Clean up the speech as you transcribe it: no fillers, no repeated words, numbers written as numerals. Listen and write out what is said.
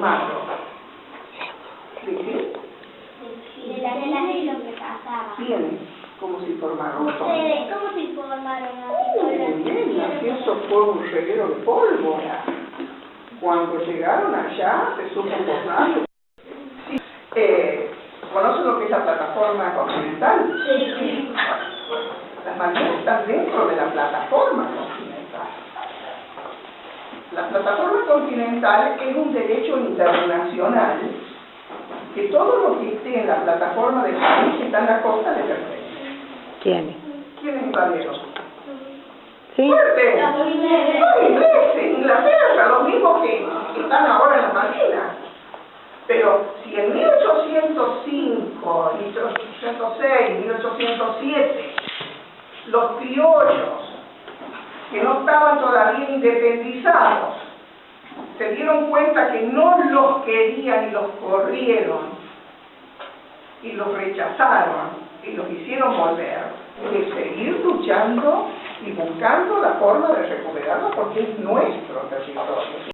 informaron? ¿De qué? De la guerra y lo que pasaba. ¿Quiénes? ¿Cómo se informaron? ¿Ustedes cómo se informaron? Muy bien, así eso fue un reguero de pólvora. Cuando llegaron allá, se supo por radio. Sí. ¿Conocen lo que es la plataforma continental? Sí. Las Malvinas están dentro de la plataforma continental. La plataforma continental es un derecho internacional que todo lo que esté en la plataforma del país que está en la costa le pertenece. ¿Quiénes? ¿Quiénes invadieron? ¿Sí? ¡Fuerte! Los ingleses, Inglaterra, los mismos que están ahora en las Malvinas. Pero si en 1805, 1806, 1807, los criollos, que no estaban todavía independizados, se dieron cuenta que no los querían y los corrieron, y los rechazaron, y los hicieron volver, de seguir luchando y buscando la forma de recuperarlo porque es nuestro territorio.